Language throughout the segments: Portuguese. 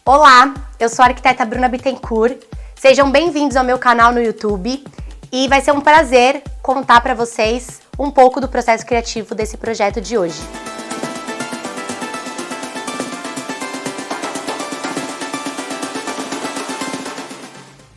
Olá, eu sou a arquiteta Bruna Bittencourt. Sejam bem-vindos ao meu canal no YouTube e vai ser um prazer contar para vocês um pouco do processo criativo desse projeto de hoje.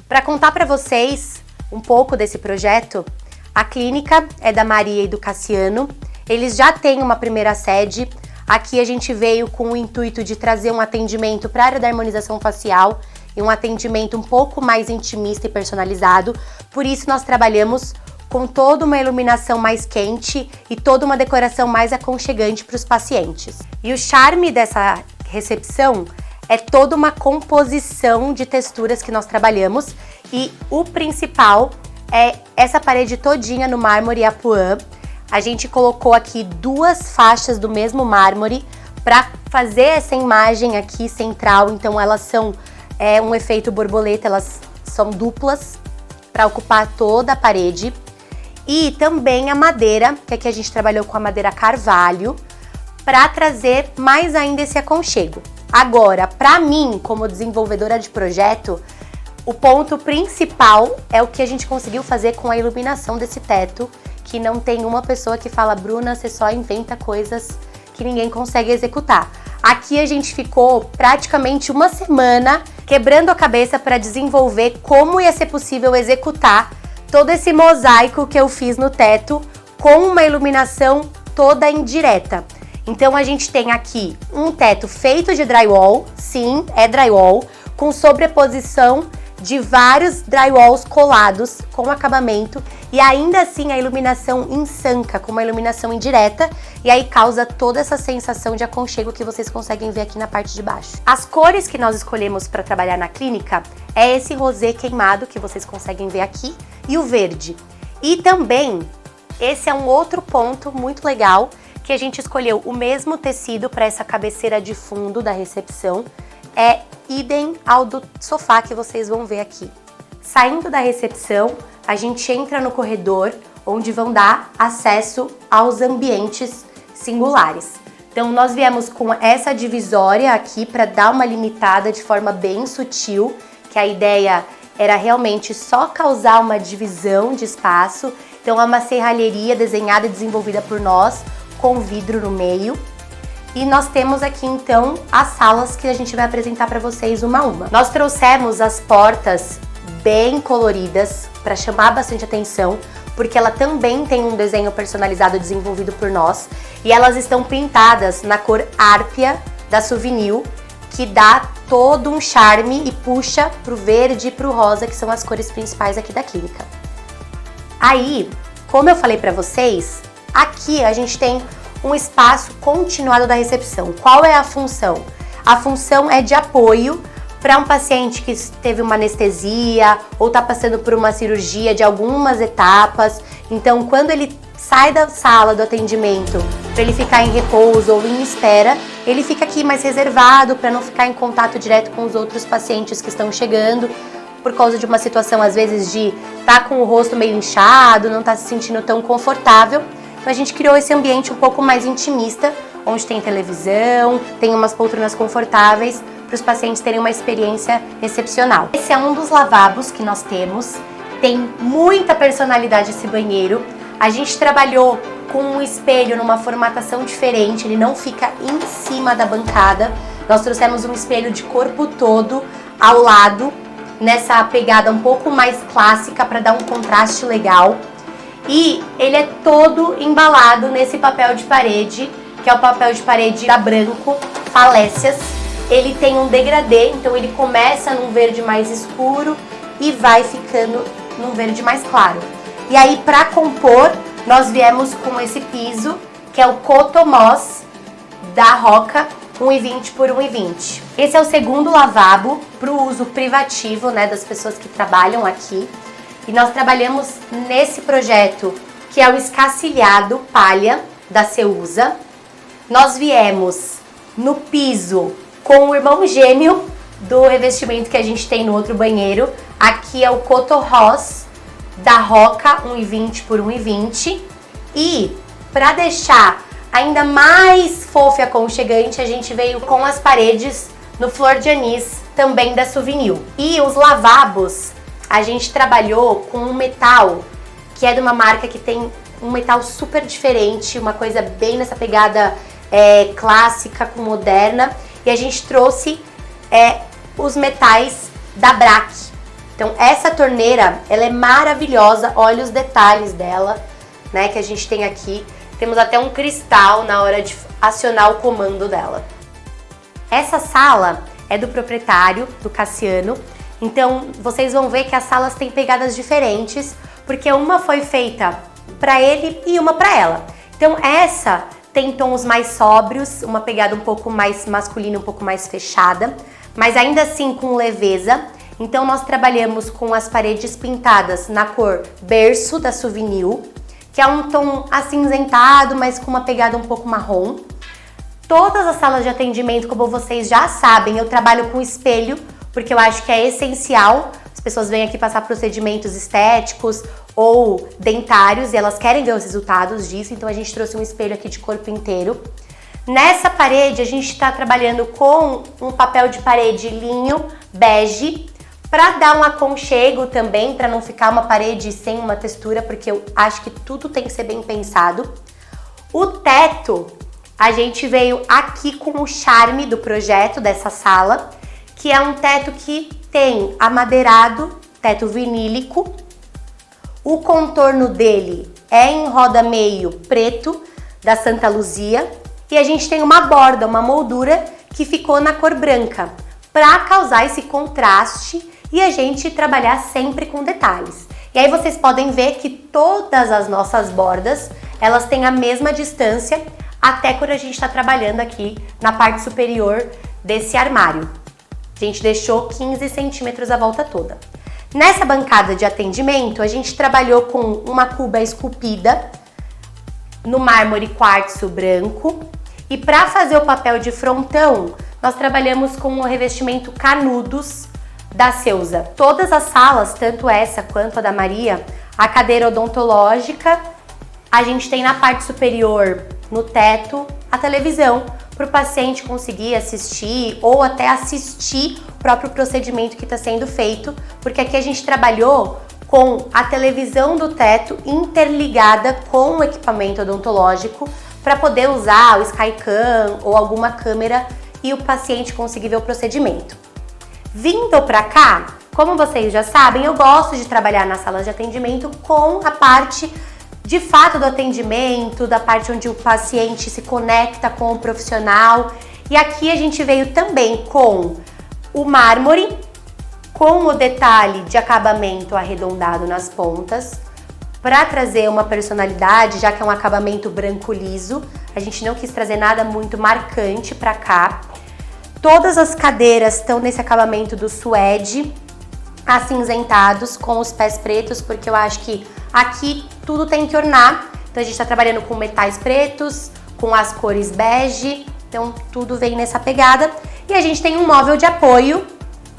Para contar para vocês um pouco desse projeto, a clínica é da Maria e do Cassiano. Eles já têm uma primeira sede. Aqui a gente veio com o intuito de trazer um atendimento para a área da harmonização facial e um atendimento um pouco mais intimista e personalizado. Por isso nós trabalhamos com toda uma iluminação mais quente e toda uma decoração mais aconchegante para os pacientes. E o charme dessa recepção é toda uma composição de texturas que nós trabalhamos e o principal é essa parede todinha no mármore Apuã. A gente colocou aqui duas faixas do mesmo mármore para fazer essa imagem aqui central, então elas são um efeito borboleta, elas são duplas para ocupar toda a parede. E também a madeira, que aqui a gente trabalhou com a madeira carvalho, para trazer mais ainda esse aconchego. Agora, para mim, como desenvolvedora de projeto, o ponto principal é o que a gente conseguiu fazer com a iluminação desse teto, que não tem uma pessoa que fala, Bruna, você só inventa coisas que ninguém consegue executar. Aqui a gente ficou praticamente uma semana quebrando a cabeça para desenvolver como ia ser possível executar todo esse mosaico que eu fiz no teto com uma iluminação toda indireta. Então a gente tem aqui um teto feito de drywall, sim, é drywall, com sobreposição de vários drywalls colados com acabamento e ainda assim a iluminação ensanca com uma iluminação indireta e aí causa toda essa sensação de aconchego que vocês conseguem ver aqui na parte de baixo. As cores que nós escolhemos para trabalhar na clínica é esse rosé queimado que vocês conseguem ver aqui e o verde. E também esse é um outro ponto muito legal que a gente escolheu o mesmo tecido para essa cabeceira de fundo da recepção, é idem ao do sofá que vocês vão ver aqui. Saindo da recepção, a gente entra no corredor, onde vão dar acesso aos ambientes singulares. Então nós viemos com essa divisória aqui para dar uma limitada de forma bem sutil, que a ideia era realmente só causar uma divisão de espaço. Então é uma serralheria desenhada e desenvolvida por nós, com vidro no meio. E nós temos aqui então as salas que a gente vai apresentar para vocês uma a uma. Nós trouxemos as portas bem coloridas para chamar bastante atenção, porque ela também tem um desenho personalizado desenvolvido por nós e elas estão pintadas na cor árpia da Souvenir, que dá todo um charme e puxa pro verde e pro rosa, que são as cores principais aqui da clínica. Aí, como eu falei para vocês, aqui a gente tem um espaço continuado da recepção. Qual é a função? A função é de apoio para um paciente que teve uma anestesia ou está passando por uma cirurgia de algumas etapas. Então, quando ele sai da sala do atendimento para ele ficar em repouso ou em espera, ele fica aqui mais reservado para não ficar em contato direto com os outros pacientes que estão chegando, por causa de uma situação, às vezes, de estar com o rosto meio inchado, não estar se sentindo tão confortável. Então a gente criou esse ambiente um pouco mais intimista, onde tem televisão, tem umas poltronas confortáveis para os pacientes terem uma experiência excepcional. Esse é um dos lavabos que nós temos, tem muita personalidade esse banheiro. A gente trabalhou com um espelho numa formatação diferente, ele não fica em cima da bancada. Nós trouxemos um espelho de corpo todo ao lado, nessa pegada um pouco mais clássica para dar um contraste legal. E ele é todo embalado nesse papel de parede, que é o papel de parede da Branco, Falécias. Ele tem um degradê, então ele começa num verde mais escuro e vai ficando num verde mais claro. E aí, para compor, nós viemos com esse piso, que é o Cotomoss da Roca, 1,20 por 1,20. Esse é o segundo lavabo para o uso privativo, né, das pessoas que trabalham aqui. E nós trabalhamos nesse projeto, que é o escacilhado palha da Ceusa. Nós viemos no piso com o irmão gêmeo do revestimento que a gente tem no outro banheiro. Aqui é o Cotorros da Roca, 1,20 por 1,20. E para deixar ainda mais fofo e aconchegante, a gente veio com as paredes no Flor de Anis também da Souvenir. E os lavabos, a gente trabalhou com um metal que é de uma marca que tem um metal super diferente, uma coisa bem nessa pegada clássica com moderna. E a gente trouxe os metais da Braque. Então essa torneira, ela é maravilhosa, olha os detalhes dela, né, que a gente tem aqui. Temos até um cristal na hora de acionar o comando dela. Essa sala é do proprietário, do Cassiano. Então vocês vão ver que as salas têm pegadas diferentes, porque uma foi feita para ele e uma para ela. Então essa tem tons mais sóbrios, uma pegada um pouco mais masculina, um pouco mais fechada, mas ainda assim com leveza. Então nós trabalhamos com as paredes pintadas na cor berço da Souvenir, que é um tom acinzentado, mas com uma pegada um pouco marrom. Todas as salas de atendimento, como vocês já sabem, eu trabalho com espelho, porque eu acho que é essencial. As pessoas vêm aqui passar procedimentos estéticos ou dentários e elas querem ver os resultados disso, então a gente trouxe um espelho aqui de corpo inteiro. Nessa parede a gente está trabalhando com um papel de parede linho bege, para dar um aconchego também, para não ficar uma parede sem uma textura, porque eu acho que tudo tem que ser bem pensado. O teto, a gente veio aqui com o charme do projeto dessa sala, que é um teto que tem amadeirado, teto vinílico. O contorno dele é em roda meio preto, da Santa Luzia. E a gente tem uma borda, uma moldura que ficou na cor branca, para causar esse contraste e a gente trabalhar sempre com detalhes. E aí vocês podem ver que todas as nossas bordas, elas têm a mesma distância, até quando a gente está trabalhando aqui na parte superior desse armário. A gente deixou 15 centímetros a volta toda. Nessa bancada de atendimento, a gente trabalhou com uma cuba esculpida no mármore quartzo branco. E para fazer o papel de frontão, nós trabalhamos com o revestimento Canudos da Ceusa. Todas as salas, tanto essa quanto a da Maria, a cadeira odontológica, a gente tem na parte superior, no teto, a televisão, para o paciente conseguir assistir ou até assistir o próprio procedimento que está sendo feito, porque aqui a gente trabalhou com a televisão do teto interligada com o equipamento odontológico para poder usar o Skycam ou alguma câmera e o paciente conseguir ver o procedimento. Vindo para cá, como vocês já sabem, eu gosto de trabalhar nas salas de atendimento com a parte de fato do atendimento, da parte onde o paciente se conecta com o profissional. E aqui a gente veio também com o mármore, com o detalhe de acabamento arredondado nas pontas, para trazer uma personalidade, já que é um acabamento branco liso. A gente não quis trazer nada muito marcante para cá. Todas as cadeiras estão nesse acabamento do suede, acinzentados, com os pés pretos, porque eu acho que aqui tudo tem que ornar. Então a gente está trabalhando com metais pretos, com as cores bege, então tudo vem nessa pegada. E a gente tem um móvel de apoio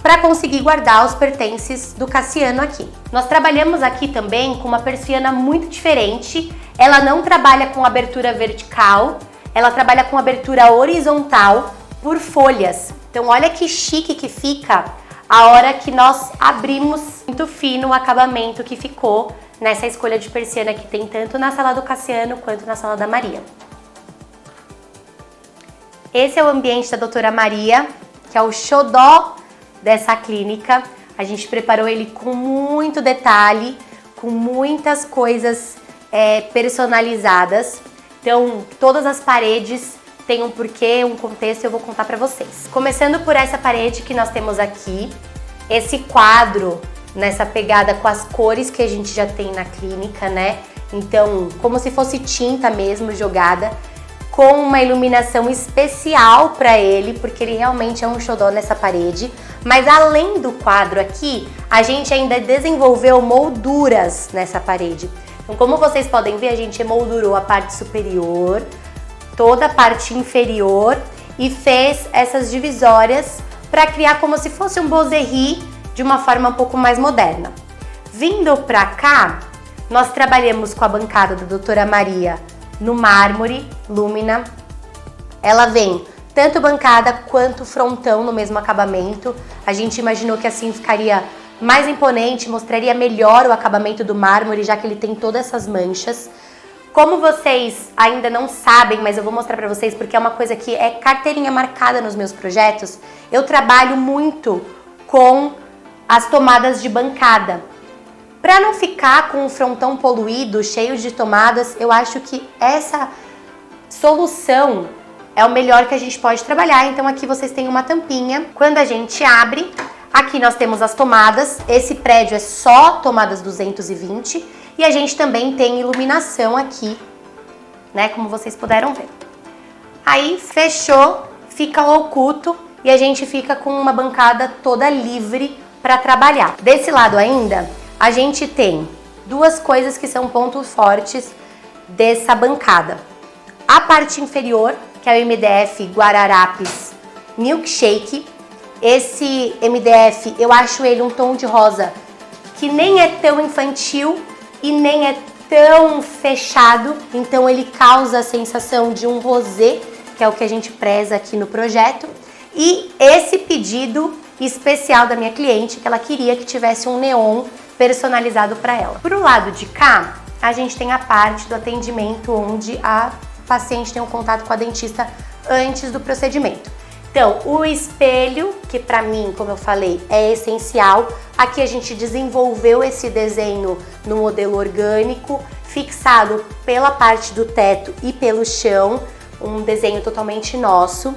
para conseguir guardar os pertences do Cassiano aqui. Nós trabalhamos aqui também com uma persiana muito diferente. Ela não trabalha com abertura vertical, ela trabalha com abertura horizontal por folhas. Então olha que chique que fica a hora que nós abrimos. Muito fino o acabamento que ficou nessa escolha de persiana que tem tanto na sala do Cassiano quanto na sala da Maria. Esse é o ambiente da doutora Maria, que é o xodó dessa clínica. A gente preparou ele com muito detalhe, com muitas coisas personalizadas. Então todas as paredes tem um porquê, um contexto, eu vou contar para vocês. Começando por essa parede que nós temos aqui, esse quadro nessa pegada com as cores que a gente já tem na clínica, né? Então, como se fosse tinta mesmo jogada, com uma iluminação especial para ele, porque ele realmente é um xodó nessa parede. Mas além do quadro aqui, a gente ainda desenvolveu molduras nessa parede. Então, como vocês podem ver, a gente emoldurou a parte superior, toda a parte inferior e fez essas divisórias para criar como se fosse um boserri de uma forma um pouco mais moderna. Vindo para cá, nós trabalhamos com a bancada da doutora Maria no mármore Lumina. Ela vem tanto bancada quanto frontão no mesmo acabamento. A gente imaginou que assim ficaria mais imponente, mostraria melhor o acabamento do mármore, já que ele tem todas essas manchas. Como vocês ainda não sabem, mas eu vou mostrar pra vocês porque é uma coisa que é carteirinha marcada nos meus projetos, eu trabalho muito com as tomadas de bancada. Para não ficar com o frontão poluído, cheio de tomadas, eu acho que essa solução é o melhor que a gente pode trabalhar. Então aqui vocês têm uma tampinha. Quando a gente abre, aqui nós temos as tomadas. Esse prédio é só tomadas 220 e a gente também tem iluminação aqui, né, como vocês puderam ver. Aí fechou, fica oculto e a gente fica com uma bancada toda livre para trabalhar. Desse lado ainda, a gente tem duas coisas que são pontos fortes dessa bancada. A parte inferior, que é o MDF Guararapes Milkshake. Esse MDF, eu acho ele um tom de rosa que nem é tão infantil e nem é tão fechado, então ele causa a sensação de um rosé, que é o que a gente preza aqui no projeto. E esse pedido especial da minha cliente, que ela queria que tivesse um neon personalizado para ela. Pro lado de cá, a gente tem a parte do atendimento onde a paciente tem um contato com a dentista antes do procedimento. Então, o espelho, que para mim, como eu falei, é essencial. Aqui a gente desenvolveu esse desenho no modelo orgânico, fixado pela parte do teto e pelo chão, um desenho totalmente nosso.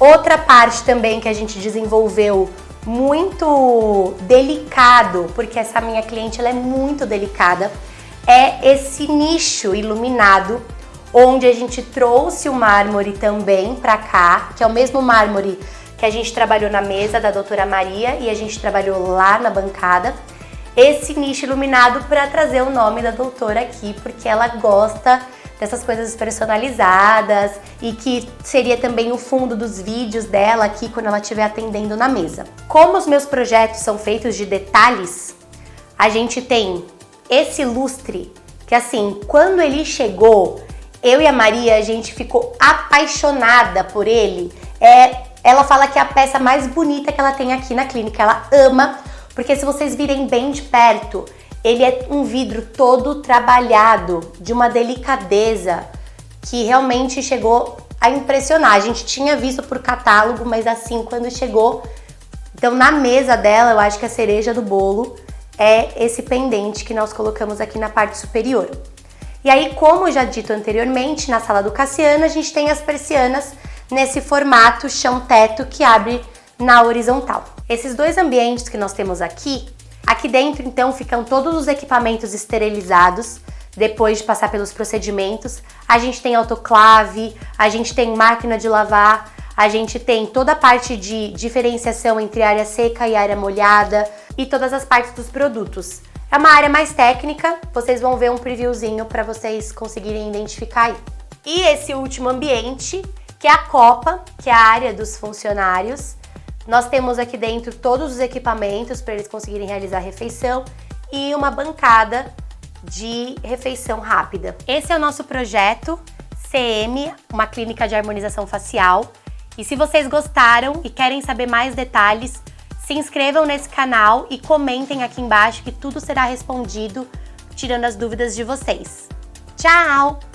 Outra parte também que a gente desenvolveu muito delicado, porque essa minha cliente ela é muito delicada, é esse nicho iluminado, onde a gente trouxe o mármore também para cá, que é o mesmo mármore que a gente trabalhou na mesa da doutora Maria e a gente trabalhou lá na bancada. Esse nicho iluminado para trazer o nome da doutora aqui, porque ela gosta dessas coisas personalizadas e que seria também o fundo dos vídeos dela aqui quando ela estiver atendendo na mesa. Como os meus projetos são feitos de detalhes, a gente tem esse lustre que assim, quando ele chegou, eu e a Maria, a gente ficou apaixonada por ele. Ela fala que é a peça mais bonita que ela tem aqui na clínica, ela ama, porque se vocês virem bem de perto, ele é um vidro todo trabalhado, de uma delicadeza que realmente chegou a impressionar. A gente tinha visto por catálogo, mas assim, quando chegou... Então, na mesa dela, eu acho que a cereja do bolo é esse pendente que nós colocamos aqui na parte superior. E aí, como já dito anteriormente, na sala do Cassiano, a gente tem as persianas nesse formato chão-teto que abre na horizontal. Esses dois ambientes que nós temos aqui dentro, então, ficam todos os equipamentos esterilizados depois de passar pelos procedimentos. A gente tem autoclave, a gente tem máquina de lavar, a gente tem toda a parte de diferenciação entre área seca e área molhada e todas as partes dos produtos. É uma área mais técnica, vocês vão ver um previewzinho para vocês conseguirem identificar aí. E esse último ambiente, que é a copa, que é a área dos funcionários. Nós temos aqui dentro todos os equipamentos para eles conseguirem realizar a refeição e uma bancada de refeição rápida. Esse é o nosso projeto CM, uma clínica de harmonização facial. E se vocês gostaram e querem saber mais detalhes, se inscrevam nesse canal e comentem aqui embaixo que tudo será respondido, tirando as dúvidas de vocês. Tchau!